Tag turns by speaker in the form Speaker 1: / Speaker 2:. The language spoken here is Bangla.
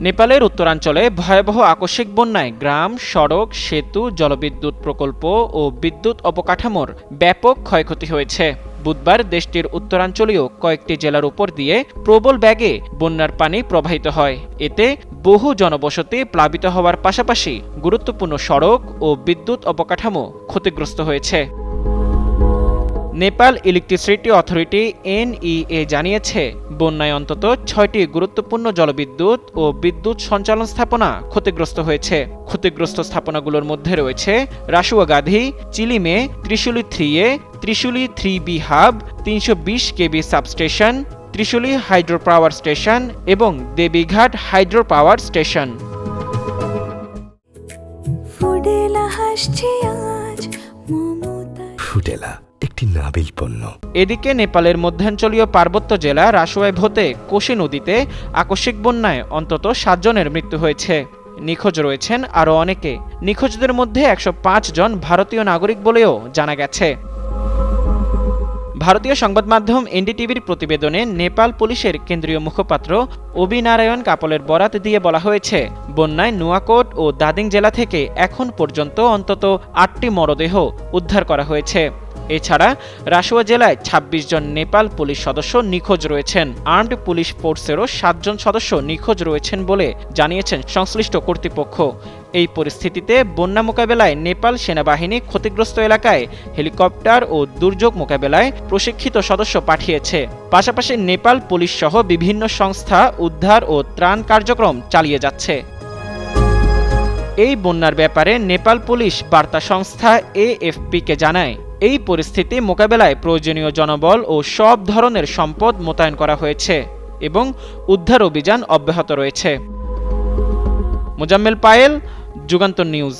Speaker 1: নেপালের উত্তরাঞ্চলে ভয়াবহ আকস্মিক বন্যায় গ্রাম, সড়ক, সেতু, জলবিদ্যুৎ প্রকল্প ও বিদ্যুৎ অবকাঠামোর ব্যাপক ক্ষয়ক্ষতি হয়েছে। বুধবার দেশটির উত্তরাঞ্চলীয় কয়েকটি জেলার উপর দিয়ে প্রবল বেগে বন্যার পানি প্রবাহিত হয়। এতে বহু জনবসতি প্লাবিত হওয়ার পাশাপাশি গুরুত্বপূর্ণ সড়ক ও বিদ্যুৎ অবকাঠামো ক্ষতিগ্রস্ত হয়েছে। নেপাল ইলেকট্রিসিটি অথরিটি NEA জানিয়েছে, বন্যায় অন্তত 6টি গুরুত্বপূর্ণ জলবিদ্যুৎ ও বিদ্যুৎ সঞ্চালন স্থাপনা ক্ষতিগ্রস্ত হয়েছে। ক্ষতিগ্রস্ত স্থাপনাগুলোর মধ্যে রয়েছে রাসুয়াগাধি, চিলিমে, ত্রিশুলি 3A, ত্রিশুলি 3B হাব, 320 kV substation, Trishuli hydro power station এবং দেবীঘাট হাইড্রো পাওয়ার স্টেশন।
Speaker 2: ফুডেলা একটি নাবিল পণ্য।
Speaker 1: এদিকে নেপালের মধ্যাঞ্চলীয় পার্বত্য জেলা রাসোয়ায় ভোতে কোশি নদীতে আকস্মিক বন্যায় অন্তত 7 জনের মৃত্যু হয়েছে। নিখোঁজ রয়েছেন আরও অনেকে। নিখোঁজদের মধ্যে 105 জন ভারতীয় নাগরিক বলেও জানা গেছে। ভারতীয় সংবাদ মাধ্যম NDTVর প্রতিবেদনে নেপাল পুলিশের কেন্দ্রীয় মুখপাত্র অবিনারায়ণ কাপলের বরাত দিয়ে বলা হয়েছে, বন্যায় নুয়াকোট ও দাদিং জেলা থেকে এখন পর্যন্ত অন্তত 8টি মরদেহ উদ্ধার করা হয়েছে। এছাড়া রাসুয়া জেলায় 26 জন নেপাল পুলিশ সদস্য নিখোঁজ রয়েছেন। আর্মড পুলিশ ফোর্সেরও 7 জন সদস্য নিখোঁজ রয়েছেন বলে জানিয়েছেন সংশ্লিষ্ট কর্তৃপক্ষ। এই পরিস্থিতিতে বন্যা মোকাবেলায় নেপাল সেনাবাহিনী ক্ষতিগ্রস্ত এলাকায় হেলিকপ্টার ও দুর্যোগ মোকাবেলায় প্রশিক্ষিত সদস্য পাঠিয়েছে। পাশাপাশি নেপাল পুলিশ সহ বিভিন্ন সংস্থা উদ্ধার ও ত্রাণ কার্যক্রম চালিয়ে যাচ্ছে। এই বন্যার ব্যাপারে নেপাল পুলিশ বার্তা সংস্থা AFP-কে জানায়, এই পরিস্থিতি মোকাবেলায় প্রয়োজনীয় জনবল ও সব ধরনের সম্পদ মোতায়েন করা হয়েছে এবং উদ্ধার অভিযান অব্যাহত রয়েছে। মোজাম্মেল পায়েল, যুগান্তর নিউজ।